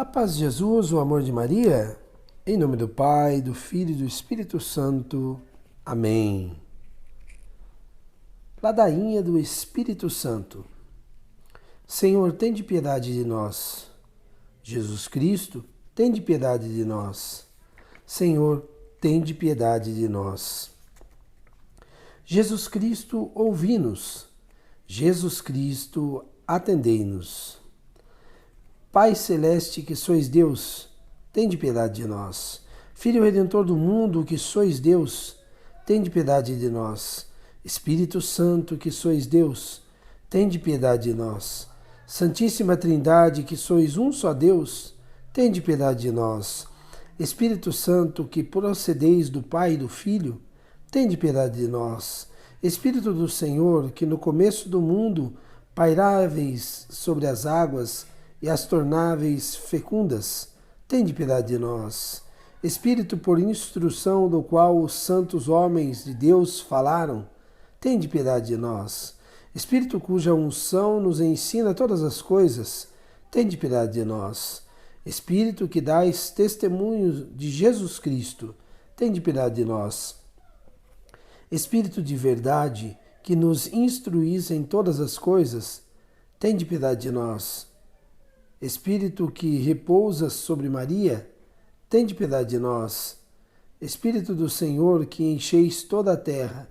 A paz de Jesus, o amor de Maria, em nome do Pai, do Filho e do Espírito Santo. Amém. Ladainha do Espírito Santo. Senhor, tende piedade de nós. Jesus Cristo, tende piedade de nós. Senhor, tende piedade de nós. Jesus Cristo, ouvi-nos. Jesus Cristo, atendei-nos. Pai Celeste, que sois Deus, tende piedade de nós. Filho Redentor do mundo, que sois Deus, tende piedade de nós. Espírito Santo, que sois Deus, tende piedade de nós. Santíssima Trindade, que sois um só Deus, tende piedade de nós. Espírito Santo, que procedeis do Pai e do Filho, tende piedade de nós. Espírito do Senhor, que no começo do mundo pairáveis sobre as águas, e as tornáveis fecundas, tende piedade de nós. Espírito por instrução do qual os santos homens de Deus falaram, tende piedade de nós. Espírito cuja unção nos ensina todas as coisas, tende piedade de nós. Espírito que dais testemunho de Jesus Cristo, tende piedade de nós. Espírito de verdade, que nos instruís em todas as coisas, tende piedade de nós. Espírito que repousa sobre Maria, tende piedade de nós. Espírito do Senhor, que encheis toda a terra,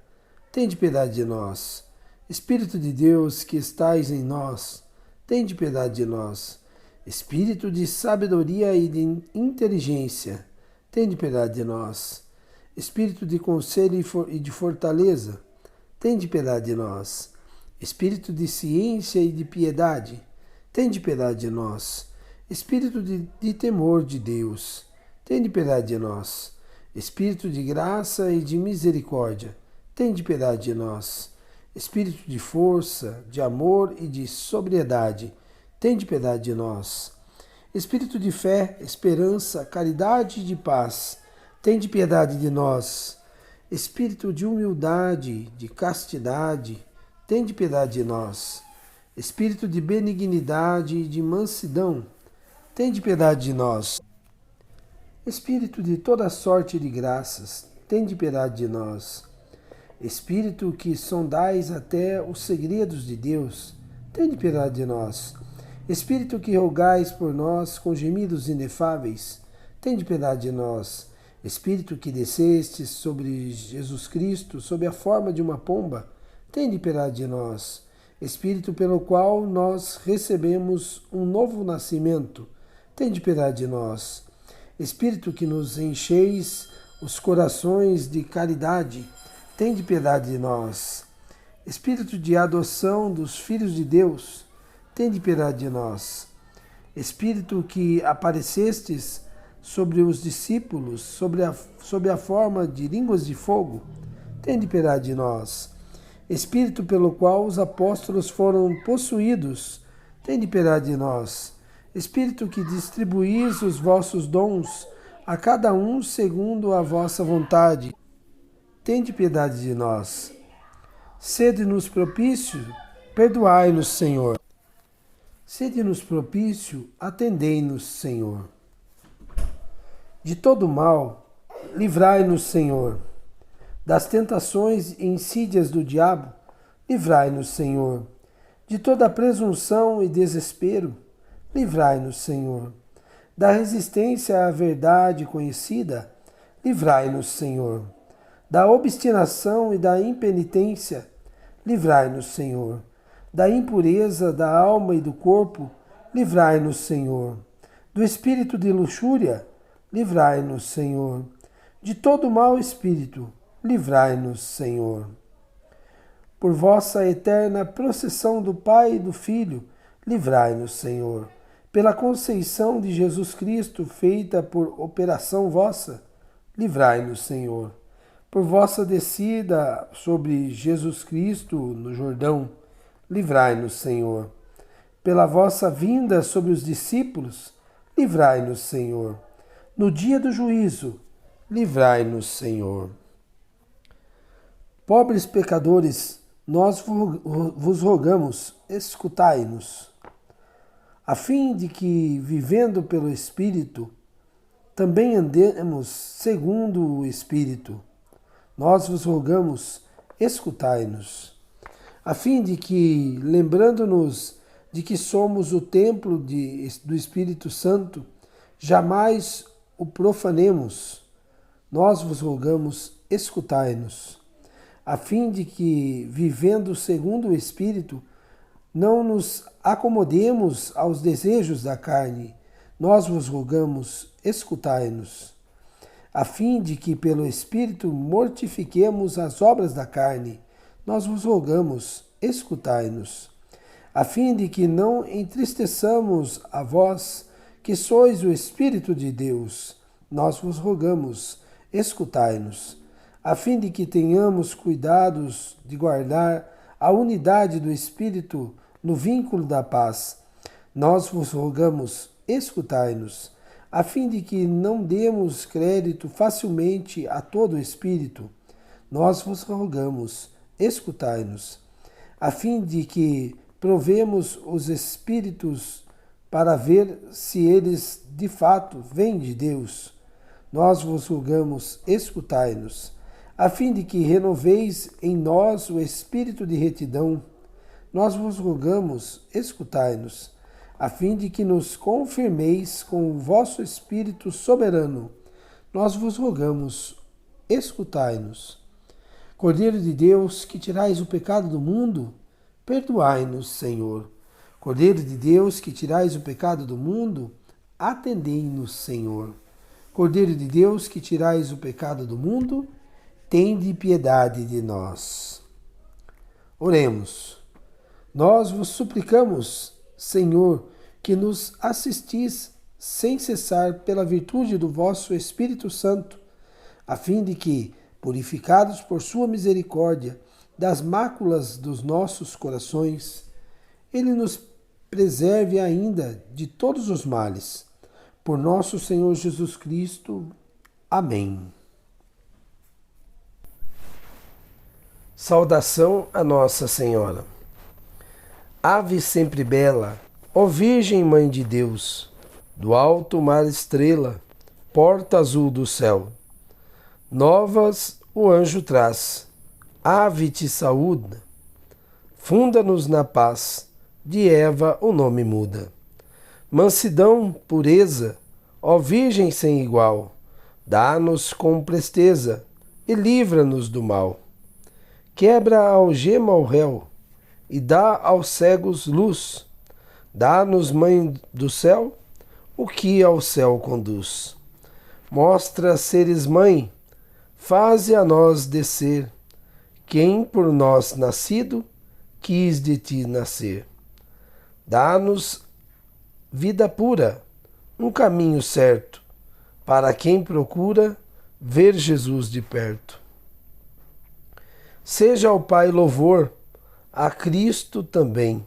tende piedade de nós. Espírito de Deus, que estais em nós, tende piedade de nós. Espírito de sabedoria e de inteligência, tende piedade de nós. Espírito de conselho e de fortaleza, tende piedade de nós. Espírito de ciência e de piedade, tende piedade de nós. Espírito de temor de Deus, tende piedade de nós. Espírito de graça e de misericórdia, tende piedade de nós. Espírito de força, de amor e de sobriedade, tende piedade de nós. Espírito de fé, esperança, caridade e de paz, tende piedade de nós. Espírito de humildade, de castidade, tende piedade de nós. Espírito de benignidade e de mansidão, tende piedade de nós. Espírito de toda sorte de graças, tende piedade de nós. Espírito que sondais até os segredos de Deus, tende piedade de nós. Espírito que rogais por nós com gemidos inefáveis, tende piedade de nós. Espírito que descestes sobre Jesus Cristo sob a forma de uma pomba, tende piedade de nós. Espírito pelo qual nós recebemos um novo nascimento, tende piedade de nós. Espírito que nos encheis os corações de caridade, tende piedade de nós. Espírito de adoção dos filhos de Deus, tende piedade de nós. Espírito que aparecestes sobre os discípulos, sob a forma de línguas de fogo, tende piedade de nós. Espírito pelo qual os apóstolos foram possuídos, tende piedade de nós. Espírito que distribuís os vossos dons a cada um segundo a vossa vontade, tende piedade de nós. Sede-nos propício, perdoai-nos, Senhor. Sede-nos propício, atendei-nos, Senhor. De todo mal, livrai-nos, Senhor. Das tentações e insídias do diabo, livrai-nos, Senhor. De toda presunção e desespero, livrai-nos, Senhor. Da resistência à verdade conhecida, livrai-nos, Senhor. Da obstinação e da impenitência, livrai-nos, Senhor. Da impureza da alma e do corpo, livrai-nos, Senhor. Do espírito de luxúria, livrai-nos, Senhor. De todo mau espírito, livrai-nos, Senhor. Por vossa eterna processão do Pai e do Filho, livrai-nos, Senhor. Pela conceição de Jesus Cristo, feita por operação vossa, livrai-nos, Senhor. Por vossa descida sobre Jesus Cristo no Jordão, livrai-nos, Senhor. Pela vossa vinda sobre os discípulos, livrai-nos, Senhor. No dia do juízo, livrai-nos, Senhor. Pobres pecadores, nós vos rogamos, escutai-nos. a fim de que, vivendo pelo Espírito, também andemos segundo o Espírito. Nós vos rogamos, escutai-nos, a fim de que, lembrando-nos de que somos o templo do Espírito Santo, jamais o profanemos. Nós vos rogamos, escutai-nos, a fim de que, vivendo segundo o Espírito, não nos acomodemos aos desejos da carne. Nós vos rogamos, escutai-nos, a fim de que, pelo Espírito, mortifiquemos as obras da carne. Nós vos rogamos, escutai-nos, a fim de que não entristeçamos a vós, que sois o Espírito de Deus. Nós vos rogamos, escutai-nos, a fim de que tenhamos cuidados de guardar a unidade do Espírito no vínculo da paz. Nós vos rogamos, escutai-nos, a fim de que não demos crédito facilmente a todo o Espírito. Nós vos rogamos, escutai-nos, a fim de que provemos os Espíritos para ver se eles de fato vêm de Deus. Nós vos rogamos, escutai-nos, a fim de que renoveis em nós o espírito de retidão. Nós vos rogamos, escutai-nos, a fim de que nos confirmeis com o vosso Espírito soberano. Nós vos rogamos, escutai-nos. Cordeiro de Deus, que tirais o pecado do mundo, perdoai-nos, Senhor. Cordeiro de Deus, que tirais o pecado do mundo, atendei-nos, Senhor. Cordeiro de Deus, que tirais o pecado do mundo, tende piedade de nós. Oremos. Nós vos suplicamos, Senhor, que nos assistis sem cessar pela virtude do vosso Espírito Santo, a fim de que, purificados por sua misericórdia das máculas dos nossos corações, Ele nos preserve ainda de todos os males. Por nosso Senhor Jesus Cristo. Amém. Saudação a Nossa Senhora. Ave sempre bela, ó Virgem Mãe de Deus, do alto mar estrela, porta azul do céu. Novas o anjo traz, ave te saúda, funda-nos na paz, de Eva o nome muda. Mansidão, pureza, ó Virgem sem igual, dá-nos com presteza e livra-nos do mal. Quebra a algema ao réu e dá aos cegos luz. Dá-nos, Mãe do céu, o que ao céu conduz. Mostra seres mãe, faze a nós descer, quem por nós nascido quis de ti nascer. Dá-nos vida pura, um caminho certo, para quem procura ver Jesus de perto. Seja ao Pai louvor, a Cristo também,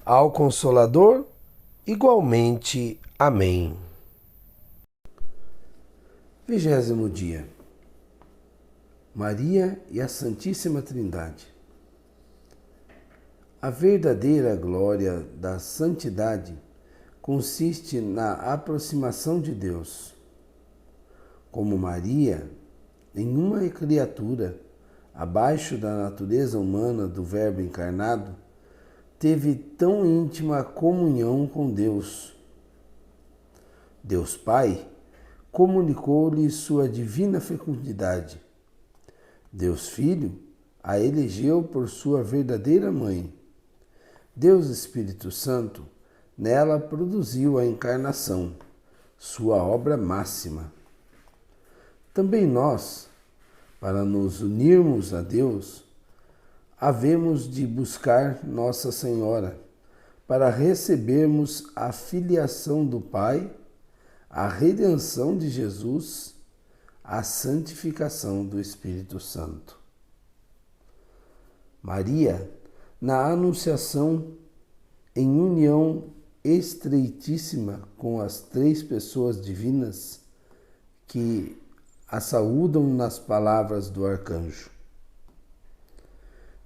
ao Consolador, igualmente. Amém. 20º dia. Maria e a Santíssima Trindade. A verdadeira glória da santidade consiste na aproximação de Deus. Como Maria, nenhuma criatura, abaixo da natureza humana do Verbo encarnado, teve tão íntima comunhão com Deus. Deus Pai comunicou-lhe sua divina fecundidade. Deus Filho a elegeu por sua verdadeira mãe. Deus Espírito Santo nela produziu a encarnação, sua obra máxima. Também nós, para nos unirmos a Deus, havemos de buscar Nossa Senhora, para recebermos a filiação do Pai, a redenção de Jesus, a santificação do Espírito Santo. Maria, na Anunciação, em união estreitíssima com as três pessoas divinas que a saúdam nas palavras do arcanjo.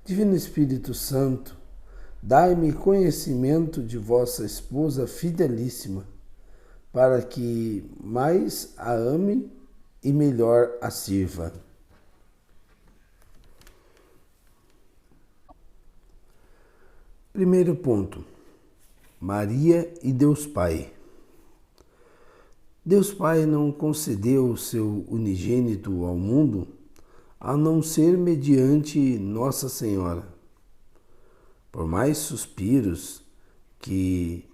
Divino Espírito Santo, Dai-me conhecimento de vossa esposa fidelíssima, para que mais a ame e melhor a sirva. Primeiro ponto: Maria e Deus Pai. Deus Pai não concedeu o seu unigênito ao mundo a não ser mediante Nossa Senhora. Por mais suspiros que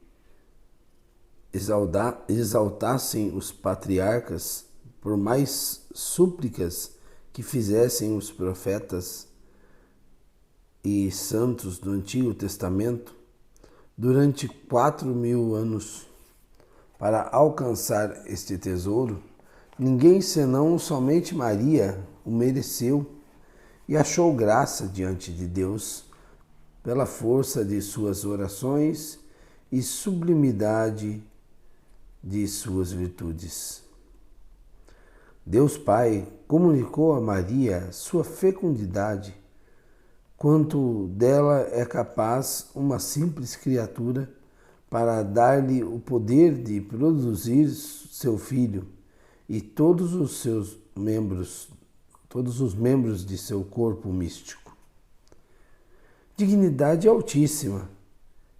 exaltassem os patriarcas, por mais súplicas que fizessem os profetas e santos do Antigo Testamento, durante 4.000 anos, para alcançar este tesouro, ninguém senão somente Maria o mereceu e achou graça diante de Deus pela força de suas orações e sublimidade de suas virtudes. Deus Pai comunicou a Maria sua fecundidade, quanto dela é capaz uma simples criatura, para dar-lhe o poder de produzir seu filho e todos os membros de seu corpo místico. Dignidade altíssima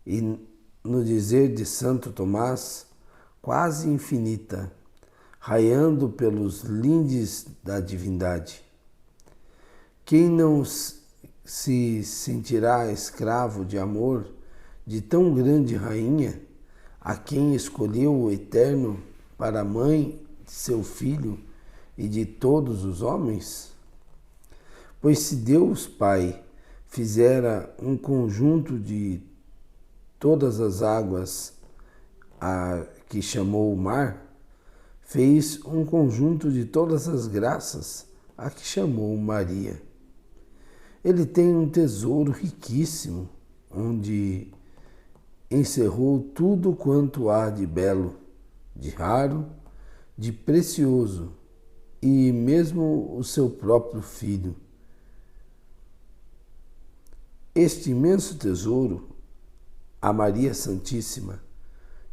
e, no dizer de Santo Tomás, quase infinita, raiando pelos lindes da divindade. Quem não se sentirá escravo de amor de tão grande rainha, a quem escolheu o Eterno para mãe de seu Filho e de todos os homens? Pois se Deus Pai fizera um conjunto de todas as águas a que chamou o mar, fez um conjunto de todas as graças a que chamou Maria. Ele tem um tesouro riquíssimo, onde encerrou tudo quanto há de belo, de raro, de precioso, e mesmo o seu próprio Filho. Este imenso tesouro, a Maria Santíssima,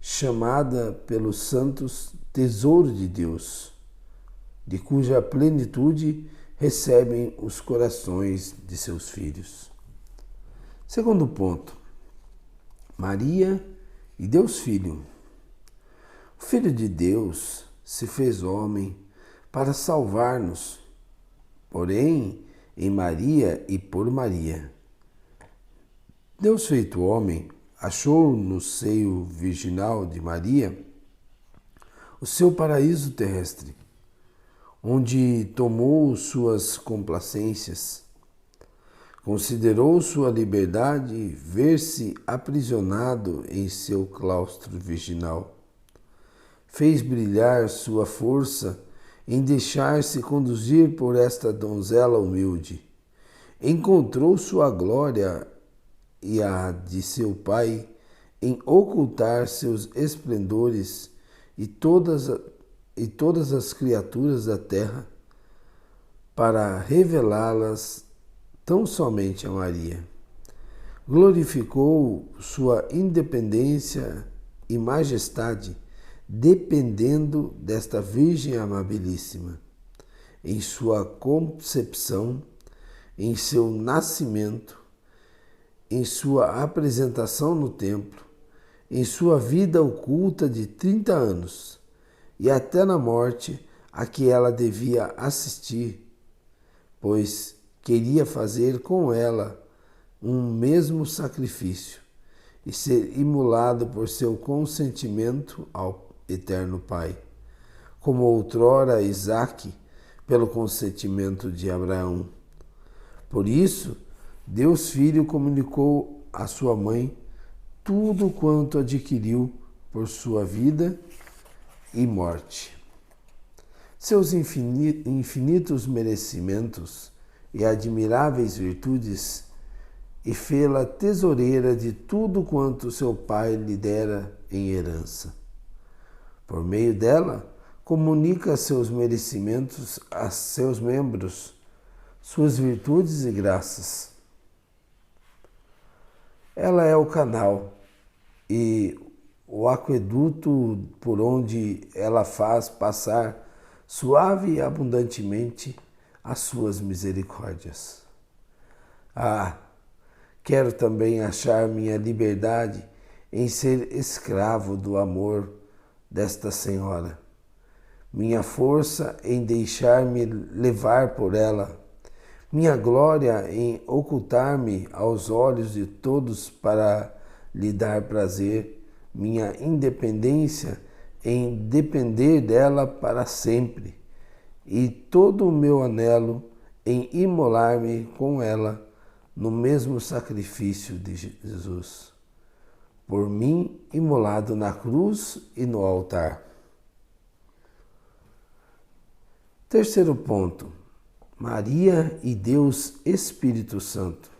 chamada pelos santos Tesouro de Deus, de cuja plenitude recebem os corações de seus filhos. Segundo ponto: Maria e Deus Filho. O Filho de Deus se fez homem para salvar-nos, porém em Maria e por Maria. Deus feito homem achou no seio virginal de Maria o seu paraíso terrestre, onde tomou suas complacências. Considerou sua liberdade ver-se aprisionado em seu claustro virginal. Fez brilhar sua força em deixar-se conduzir por esta donzela humilde. Encontrou sua glória e a de seu Pai em ocultar seus esplendores e todas as criaturas da terra, para revelá-las tão somente a Maria. Glorificou sua independência e majestade, dependendo desta Virgem amabilíssima, em sua concepção, em seu nascimento, em sua apresentação no templo, em sua vida oculta de 30 anos e até na morte a que ela devia assistir, pois queria fazer com ela um mesmo sacrifício e ser imolado por seu consentimento ao Eterno Pai, como outrora Isaque pelo consentimento de Abraão. Por isso, Deus Filho comunicou à sua mãe tudo quanto adquiriu por sua vida e morte. Seus infinitos merecimentos e admiráveis virtudes, e fê-la tesoureira de tudo quanto seu pai lhe dera em herança. Por meio dela, comunica seus merecimentos a seus membros, suas virtudes e graças. Ela é o canal e o aqueduto por onde ela faz passar suave e abundantemente as suas misericórdias. Ah, quero também achar minha liberdade em ser escravo do amor desta Senhora, minha força em deixar-me levar por ela, minha glória em ocultar-me aos olhos de todos para lhe dar prazer, minha independência em depender dela para sempre, e todo o meu anelo em imolar-me com ela no mesmo sacrifício de Jesus, por mim imolado na cruz e no altar. Terceiro ponto, Maria e Deus Espírito Santo.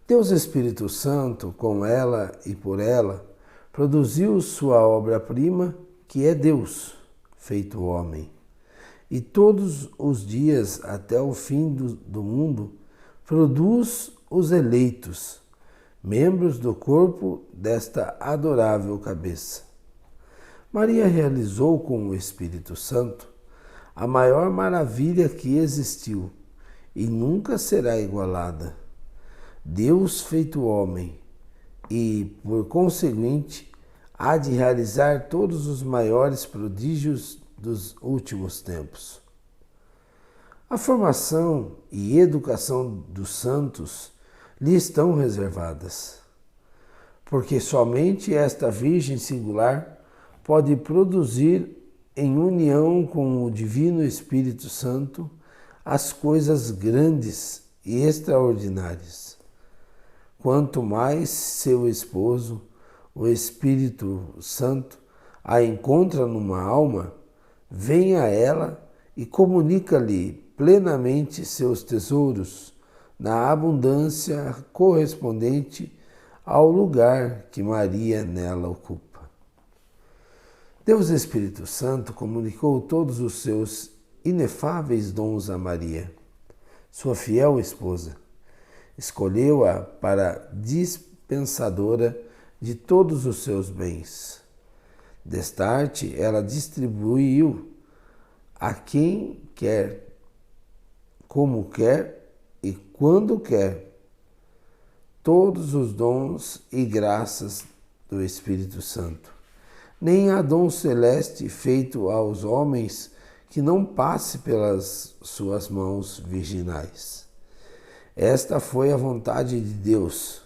Deus Espírito Santo, com ela e por ela, produziu sua obra-prima, que é Deus, feito homem. E todos os dias, até o fim do mundo, produz os eleitos, membros do corpo desta adorável cabeça. Maria realizou com o Espírito Santo a maior maravilha que existiu e nunca será igualada. Deus feito homem e, por conseguinte, há de realizar todos os maiores prodígios dos últimos tempos. A formação e educação dos santos lhe estão reservadas, porque somente esta Virgem singular pode produzir, em união com o Divino Espírito Santo, as coisas grandes e extraordinárias. Quanto mais seu esposo, o Espírito Santo, a encontra numa alma, vem a ela e comunica-lhe plenamente seus tesouros, na abundância correspondente ao lugar que Maria nela ocupa. Deus Espírito Santo comunicou todos os seus inefáveis dons a Maria, sua fiel esposa. Escolheu-a para dispensadora de todos os seus bens. Destarte, ela distribuiu a quem quer, como quer e quando quer, todos os dons e graças do Espírito Santo. Nem há dom celeste feito aos homens que não passe pelas suas mãos virginais. Esta foi a vontade de Deus,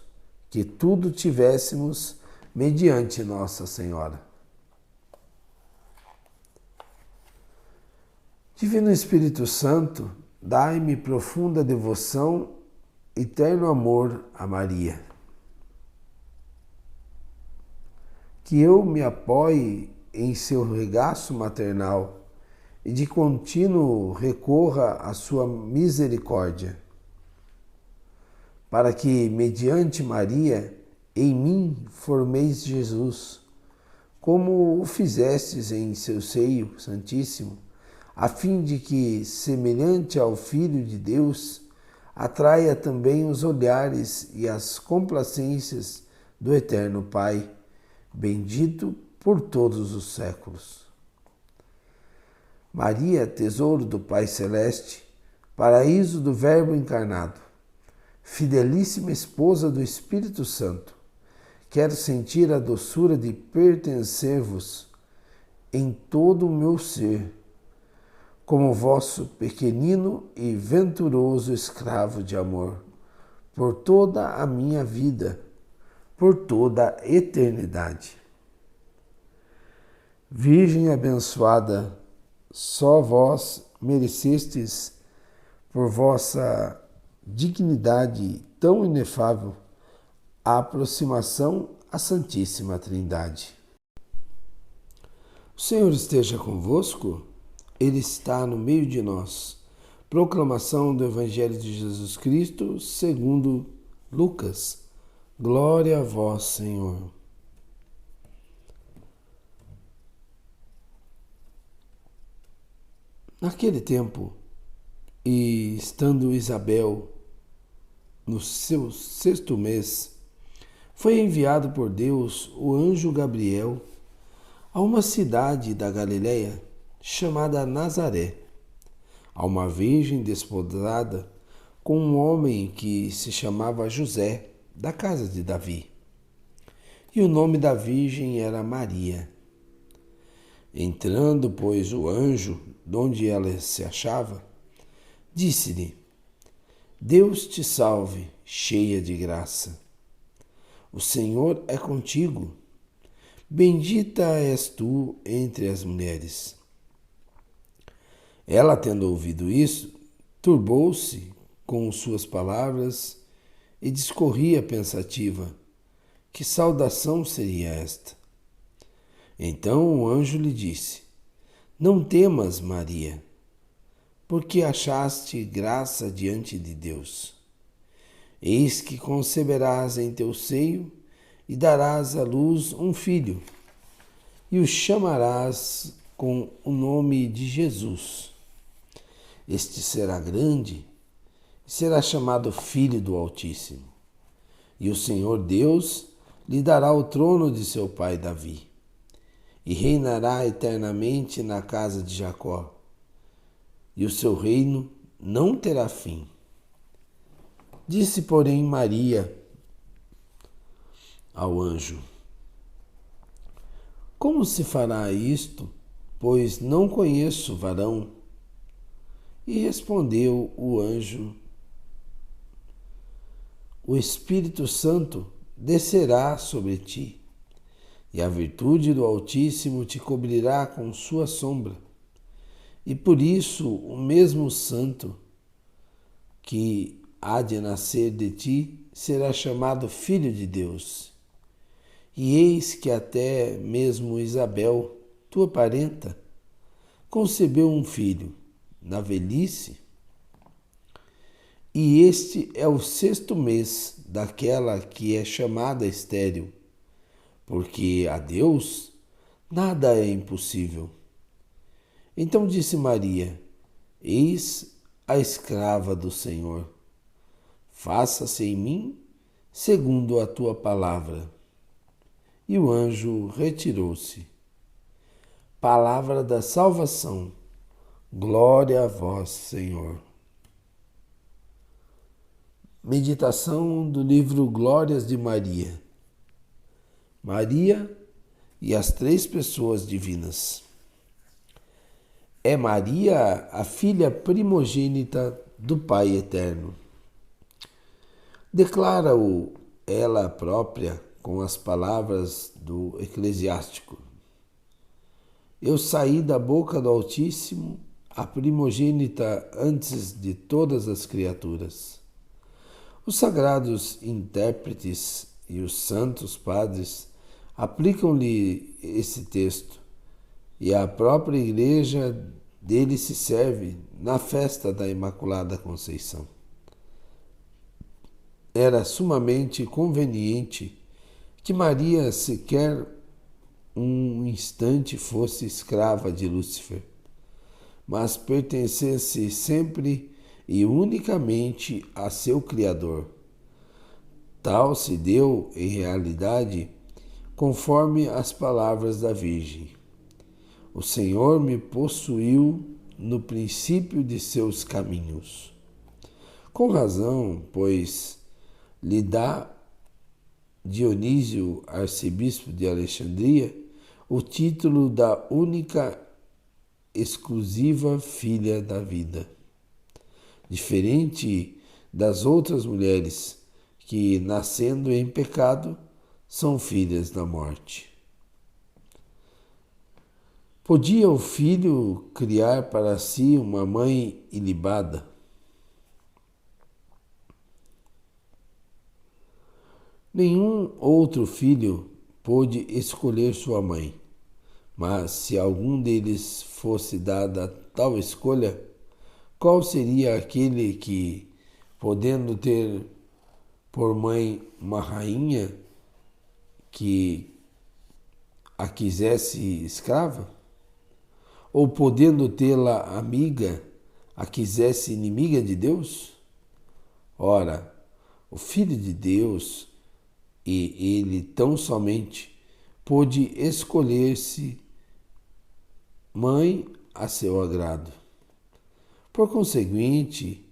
que tudo tivéssemos mediante Nossa Senhora. Divino Espírito Santo, dai-me profunda devoção e terno amor a Maria. Que eu me apoie em seu regaço maternal e de contínuo recorra à sua misericórdia, para que, mediante Maria, em mim formeis Jesus, como o fizestes em seu seio santíssimo, a fim de que, semelhante ao Filho de Deus, atraia também os olhares e as complacências do Eterno Pai, bendito por todos os séculos. Maria, tesouro do Pai Celeste, paraíso do Verbo encarnado, fidelíssima esposa do Espírito Santo, quero sentir a doçura de pertencer-vos em todo o meu ser, como vosso pequenino e venturoso escravo de amor, por toda a minha vida, por toda a eternidade. Virgem abençoada, só vós merecestes, por vossa dignidade tão inefável, a aproximação à Santíssima Trindade. O Senhor esteja convosco, Ele está no meio de nós. Proclamação do Evangelho de Jesus Cristo segundo Lucas. Glória a vós, Senhor. Naquele tempo, e estando Isabel no seu 6º mês, foi enviado por Deus o anjo Gabriel a uma cidade da Galiléia chamada Nazaré, a uma virgem desposada com um homem que se chamava José, da casa de Davi. E o nome da virgem era Maria. Entrando, pois, o anjo, donde ela se achava, disse-lhe: Deus te salve, cheia de graça. O Senhor é contigo. Bendita és tu entre as mulheres. Ela, tendo ouvido isso, turbou-se com suas palavras e discorria pensativa: que saudação seria esta? Então o anjo lhe disse: Não temas, Maria, porque achaste graça diante de Deus. Eis que conceberás em teu seio e darás à luz um filho, e o chamarás com o nome de Jesus. Este será grande e será chamado Filho do Altíssimo. E o Senhor Deus lhe dará o trono de seu pai Davi, e reinará eternamente na casa de Jacó, e o seu reino não terá fim. Disse, porém, Maria ao anjo: Como se fará isto, pois não conheço varão? E respondeu o anjo: O Espírito Santo descerá sobre ti, e a virtude do Altíssimo te cobrirá com sua sombra. E por isso o mesmo Santo que há de nascer de ti será chamado Filho de Deus. E eis que até mesmo Isabel, tua parenta, concebeu um filho na velhice, e este é o 6º mês daquela que é chamada estéril, porque a Deus nada é impossível. Então disse Maria: Eis a escrava do Senhor. Faça-se em mim segundo a tua palavra. E o anjo retirou-se. Palavra da salvação. Glória a vós, Senhor. Meditação do livro Glórias de Maria. Maria e as 3 pessoas divinas. É Maria a filha primogênita do Pai Eterno. Declara-o ela própria com as palavras do Eclesiástico: Eu saí da boca do Altíssimo, a primogênita antes de todas as criaturas. Os sagrados intérpretes e os santos padres aplicam-lhe esse texto, e a própria Igreja dele se serve na festa da Imaculada Conceição. Era sumamente conveniente que Maria sequer um instante fosse escrava de Lúcifer, mas pertencesse sempre e unicamente a seu Criador. Tal se deu, em realidade, conforme as palavras da Virgem: O Senhor me possuiu no princípio de seus caminhos. Com razão, pois, lhe dá Dionísio, arcebispo de Alexandria, o título da única exclusiva filha da vida. Diferente das outras mulheres que, nascendo em pecado, são filhas da morte. Podia o filho criar para si uma mãe ilibada? Nenhum outro filho pôde escolher sua mãe, mas se a algum deles fosse dada tal escolha, qual seria aquele que, podendo ter por mãe uma rainha, que a quisesse escrava? Ou podendo tê-la amiga, a quisesse inimiga de Deus? Ora, o Filho de Deus, e ele tão somente pôde escolher-se mãe a seu agrado. Por conseguinte,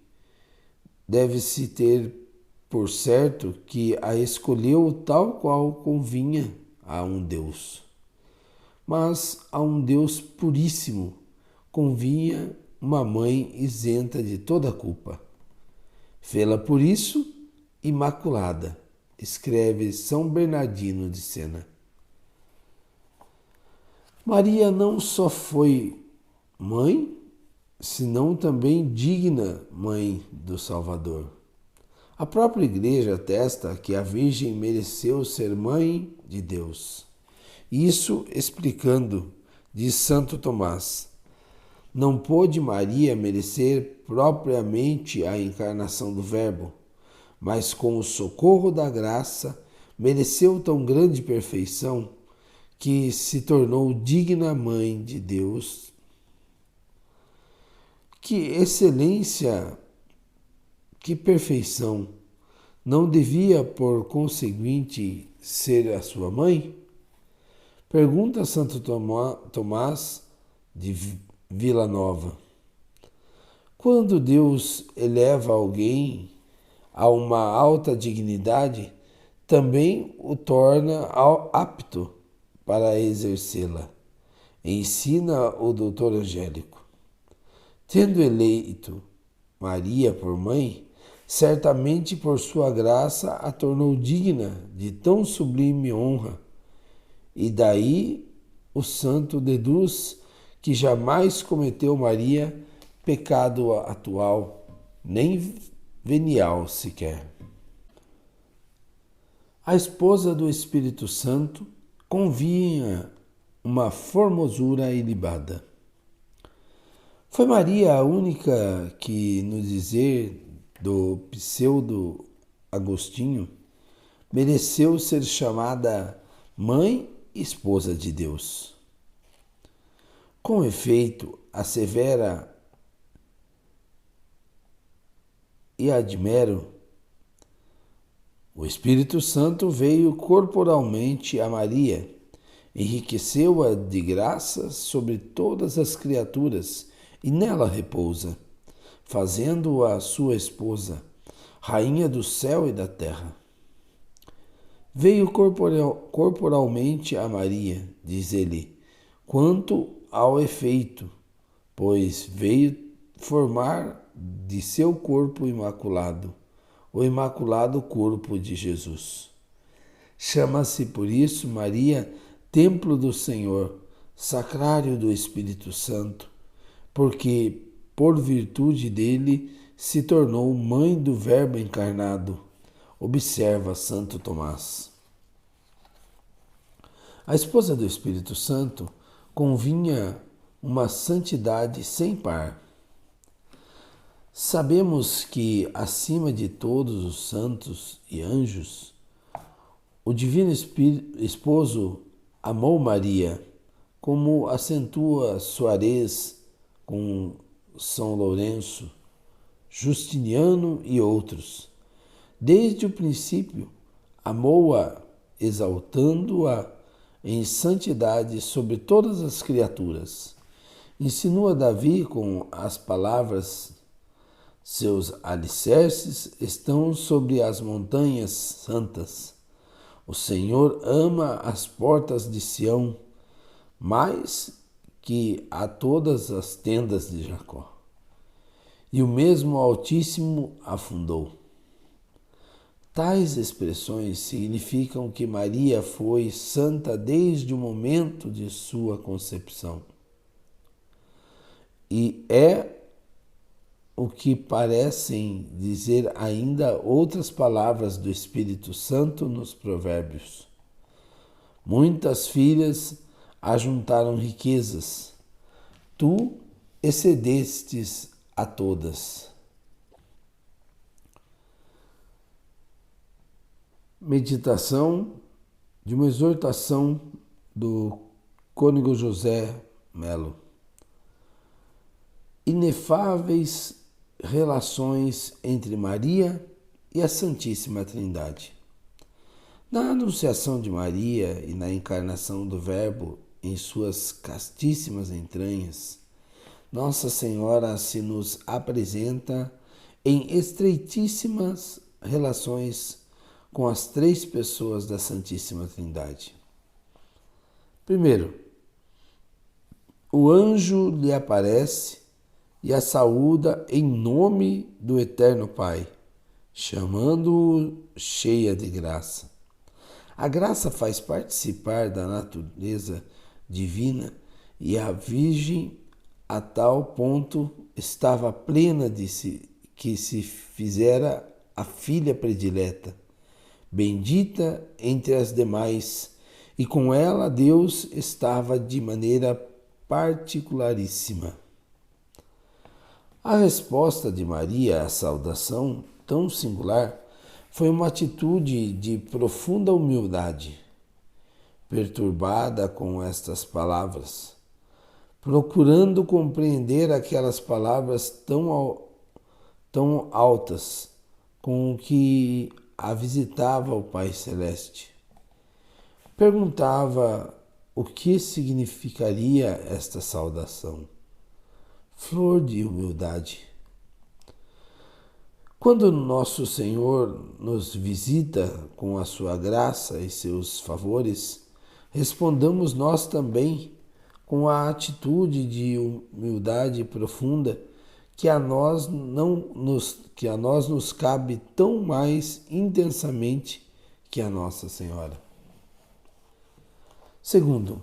deve-se ter por certo que a escolheu tal qual convinha a um Deus. Mas a um Deus puríssimo convinha uma mãe isenta de toda culpa. Fê-la por isso imaculada, escreve São Bernardino de Sena. Maria não só foi mãe, senão também digna mãe do Salvador. A própria Igreja atesta que a Virgem mereceu ser mãe de Deus. Isso explicando, diz Santo Tomás, não pôde Maria merecer propriamente a encarnação do Verbo, mas com o socorro da graça mereceu tão grande perfeição que se tornou digna mãe de Deus. Que excelência, que perfeição, não devia, por conseguinte, ser a sua mãe? Pergunta Santo Tomás de Vila Nova. Quando Deus eleva alguém a uma alta dignidade, também o torna apto para exercê-la. Ensina o doutor Angélico. Tendo eleito Maria por mãe, certamente por sua graça a tornou digna de tão sublime honra, e daí o santo deduz que jamais cometeu Maria pecado atual, nem venial sequer. A esposa do Espírito Santo convinha uma formosura ilibada. Foi Maria a única que, no dizer do pseudo Agostinho, mereceu ser chamada mãe e esposa de Deus. Com efeito, assevera e admiro, o Espírito Santo veio corporalmente a Maria, enriqueceu-a de graças sobre todas as criaturas e nela repousa, fazendo-a sua esposa, rainha do céu e da terra. Veio corporalmente a Maria, diz ele, quanto ao efeito, pois veio formar de seu corpo imaculado, o imaculado corpo de Jesus. Chama-se por isso Maria, templo do Senhor, sacrário do Espírito Santo, porque por virtude dele se tornou mãe do Verbo encarnado, observa Santo Tomás. A esposa do Espírito Santo convinha uma santidade sem par. Sabemos que, acima de todos os santos e anjos, o Divino Esposo amou Maria, como acentua Soares com São Lourenço, Justiniano e outros. Desde o princípio, amou-a, exaltando-a em santidade sobre todas as criaturas. Insinua Davi com as palavras: seus alicerces estão sobre as montanhas santas. O Senhor ama as portas de Sião, mais que a todas as tendas de Jacó. E o mesmo Altíssimo a fundou. Tais expressões significam que Maria foi santa desde o momento de sua concepção. E é o que parecem dizer ainda outras palavras do Espírito Santo nos Provérbios. Muitas filhas ajuntaram riquezas, tu excedestes a todas. Meditação de uma exortação do cônego José Melo. Inefáveis relações entre Maria e a Santíssima Trindade. Na anunciação de Maria e na encarnação do Verbo em suas castíssimas entranhas, Nossa Senhora se nos apresenta em estreitíssimas relações com as três pessoas da Santíssima Trindade. Primeiro, o anjo lhe aparece e a saúda em nome do Eterno Pai, chamando-o cheia de graça. A graça faz participar da natureza divina e a Virgem a tal ponto estava plena de si que se fizera a filha predileta, bendita entre as demais, e com ela Deus estava de maneira particularíssima. A resposta de Maria à saudação tão singular foi uma atitude de profunda humildade, perturbada com estas palavras, procurando compreender aquelas palavras tão altas com que a visitava o Pai Celeste. Perguntava o que significaria esta saudação. Flor de humildade. Quando nosso Senhor nos visita com a sua graça e seus favores, respondamos nós também com a atitude de humildade profunda que a nós nos cabe tão mais intensamente que a Nossa Senhora. Segundo,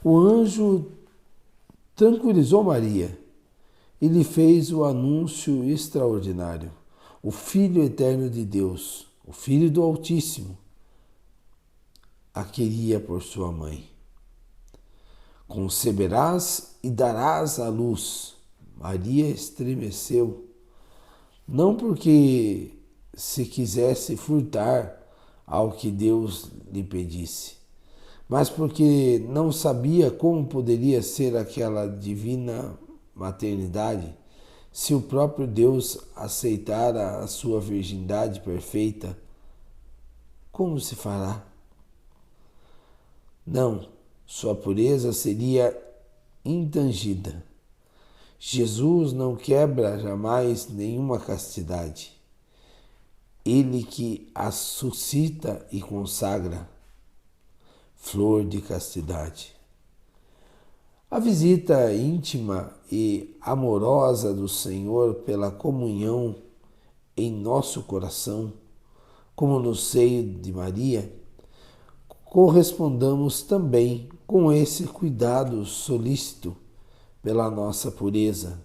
o anjo tranquilizou Maria e lhe fez o anúncio extraordinário. O Filho eterno de Deus, o Filho do Altíssimo, a queria por sua mãe. Conceberás e darás à luz. Maria estremeceu, não porque se quisesse furtar ao que Deus lhe pedisse, mas porque não sabia como poderia ser aquela divina maternidade se o próprio Deus aceitara a sua virgindade perfeita. Como se fará? Não, sua pureza seria intangida. Jesus não quebra jamais nenhuma castidade. Ele que a suscita e consagra. Flor de castidade. A visita íntima e amorosa do Senhor pela comunhão em nosso coração, como no seio de Maria, correspondamos também com esse cuidado solícito pela nossa pureza,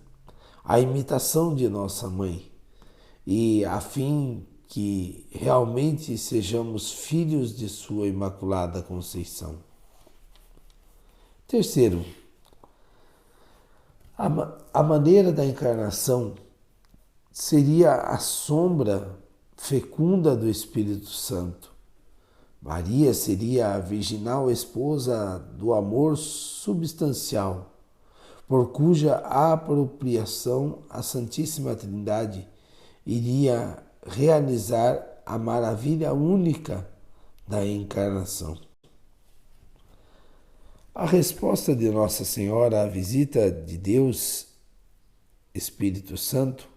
a imitação de nossa mãe, e a fim que realmente sejamos filhos de sua Imaculada Conceição. Terceiro, a maneira da encarnação seria a sombra fecunda do Espírito Santo. Maria seria a virginal esposa do amor substancial, por cuja apropriação a Santíssima Trindade iria realizar a maravilha única da encarnação. A resposta de Nossa Senhora à visita de Deus, Espírito Santo,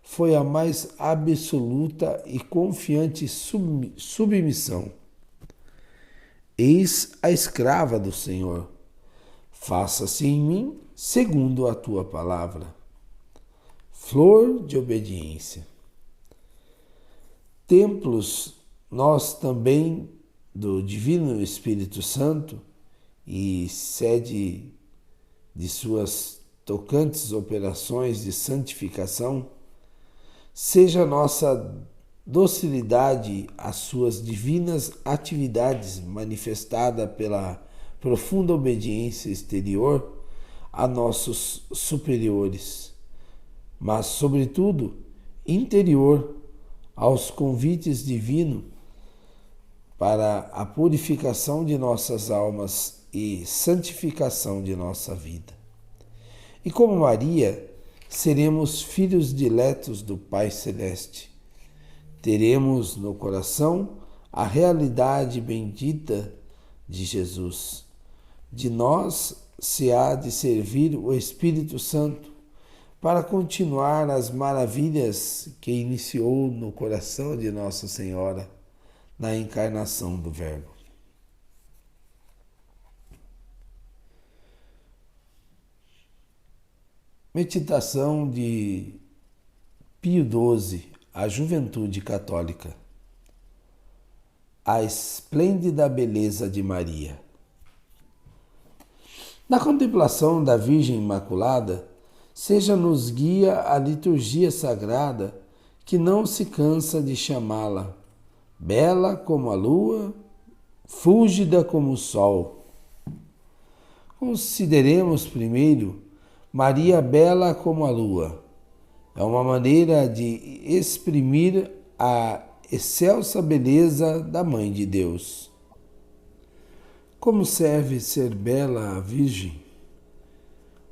foi a mais absoluta e confiante submissão. Eis a escrava do Senhor. Faça-se em mim segundo a tua palavra. Flor de obediência. Templos nós também do Divino Espírito Santo e sede de suas tocantes operações de santificação, seja nossa docilidade às suas divinas atividades manifestada pela profunda obediência exterior a nossos superiores, mas, sobretudo, interior aos convites divinos para a purificação de nossas almas e santificação de nossa vida. E como Maria, seremos filhos diletos do Pai Celeste, teremos no coração a realidade bendita de Jesus. De nós se há de servir o Espírito Santo para continuar as maravilhas que iniciou no coração de Nossa Senhora na encarnação do Verbo. Meditação de Pio XII, a Juventude Católica. A esplêndida beleza de Maria. Na contemplação da Virgem Imaculada, seja-nos guia a liturgia sagrada que não se cansa de chamá-la, bela como a lua, fúlgida como o sol. Consideremos primeiro Maria bela como a lua. É uma maneira de exprimir a excelsa beleza da Mãe de Deus. Como serve ser bela a Virgem?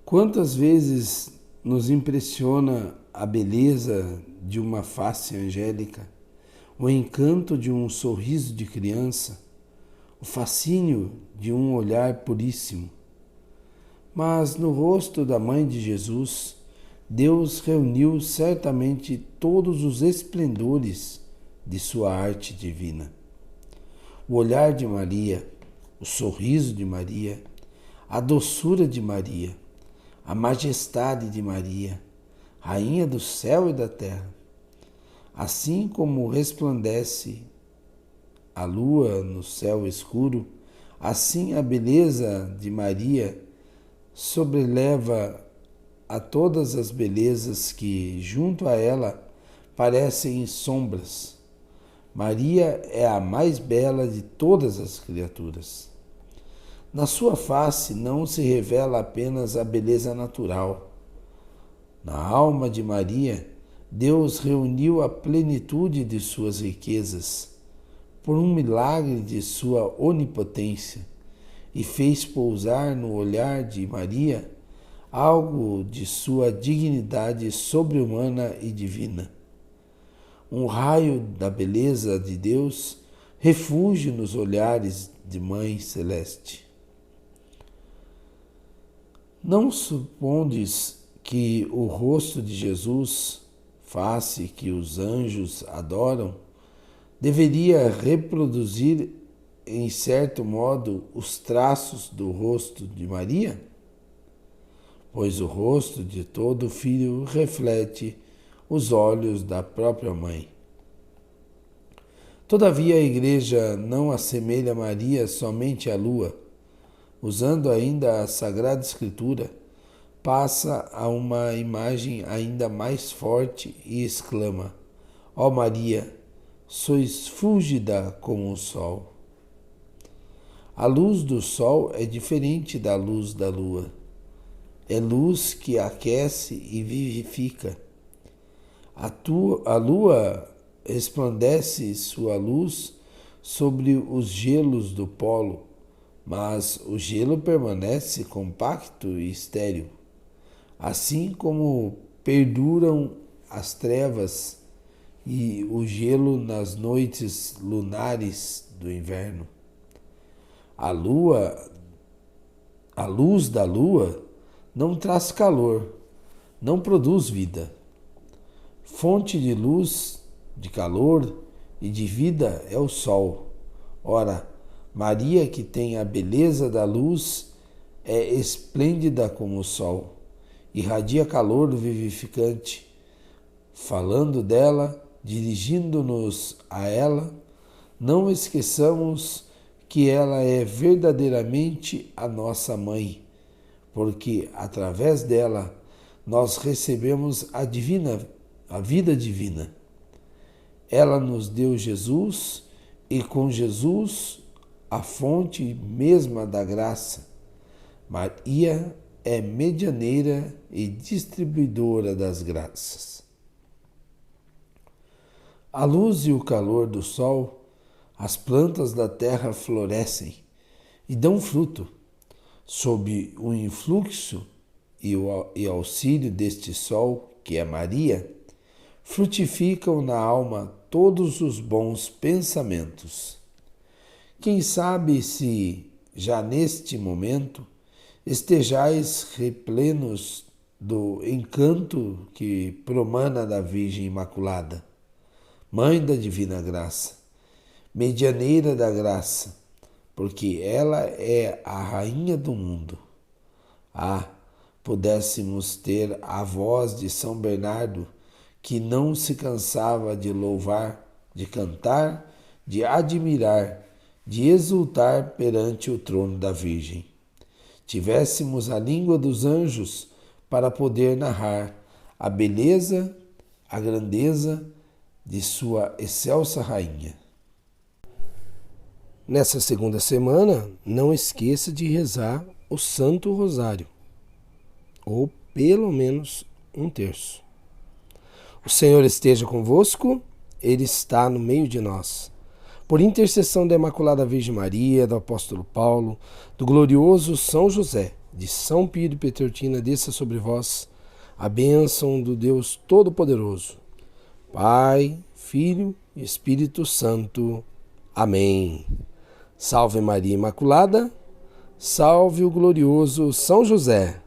Quantas vezes nos impressiona a beleza de uma face angélica, o encanto de um sorriso de criança, o fascínio de um olhar puríssimo. Mas no rosto da Mãe de Jesus, Deus reuniu certamente todos os esplendores de sua arte divina. O olhar de Maria, o sorriso de Maria, a doçura de Maria, a majestade de Maria, Rainha do céu e da terra. Assim como resplandece a lua no céu escuro, assim a beleza de Maria sobreleva a todas as belezas que, junto a ela, parecem sombras. Maria é a mais bela de todas as criaturas. Na sua face não se revela apenas a beleza natural. Na alma de Maria, Deus reuniu a plenitude de suas riquezas, por um milagre de sua onipotência, e fez pousar no olhar de Maria algo de sua dignidade sobre-humana e divina. Um raio da beleza de Deus refulge nos olhares de Mãe Celeste. Não supondes que o rosto de Jesus, face que os anjos adoram, deveria reproduzir, em certo modo, os traços do rosto de Maria? Pois o rosto de todo filho reflete os olhos da própria mãe. Todavia, a Igreja não assemelha Maria somente à lua. Usando ainda a Sagrada Escritura, passa a uma imagem ainda mais forte e exclama: ó Maria, sois fúlgida como o sol. A luz do sol é diferente da luz da lua. É luz que aquece e vivifica. A lua resplandece sua luz sobre os gelos do polo, mas o gelo permanece compacto e estéril, assim como perduram as trevas e o gelo nas noites lunares do inverno. A luz da lua não traz calor, não produz vida. Fonte de luz, de calor e de vida é o sol. Ora, Maria, que tem a beleza da luz, é esplêndida como o sol, irradia calor vivificante. Falando dela, dirigindo-nos a ela, não esqueçamos que ela é verdadeiramente a nossa mãe, porque através dela nós recebemos a vida divina. Ela nos deu Jesus e com Jesus a fonte mesma da graça. Maria é medianeira e distribuidora das graças. A luz e o calor do sol, as plantas da terra florescem e dão fruto. Sob o influxo e auxílio deste sol, que é Maria, frutificam na alma todos os bons pensamentos. Quem sabe se, já neste momento, estejais replenos do encanto que promana da Virgem Imaculada, Mãe da Divina Graça, medianeira da graça, porque ela é a Rainha do mundo. Pudéssemos ter a voz de São Bernardo, que não se cansava de louvar, de cantar, de admirar, de exultar perante o trono da Virgem. Tivéssemos a língua dos anjos para poder narrar a beleza, a grandeza de sua excelsa Rainha. Nessa segunda semana, não esqueça de rezar o Santo Rosário, ou pelo menos um terço. O Senhor esteja convosco, Ele está no meio de nós. Por intercessão da Imaculada Virgem Maria, do apóstolo Paulo, do glorioso São José, de São Pio de Pietrelcina, desça sobre vós a bênção do Deus Todo-Poderoso, Pai, Filho e Espírito Santo. Amém. Salve Maria Imaculada, salve o glorioso São José.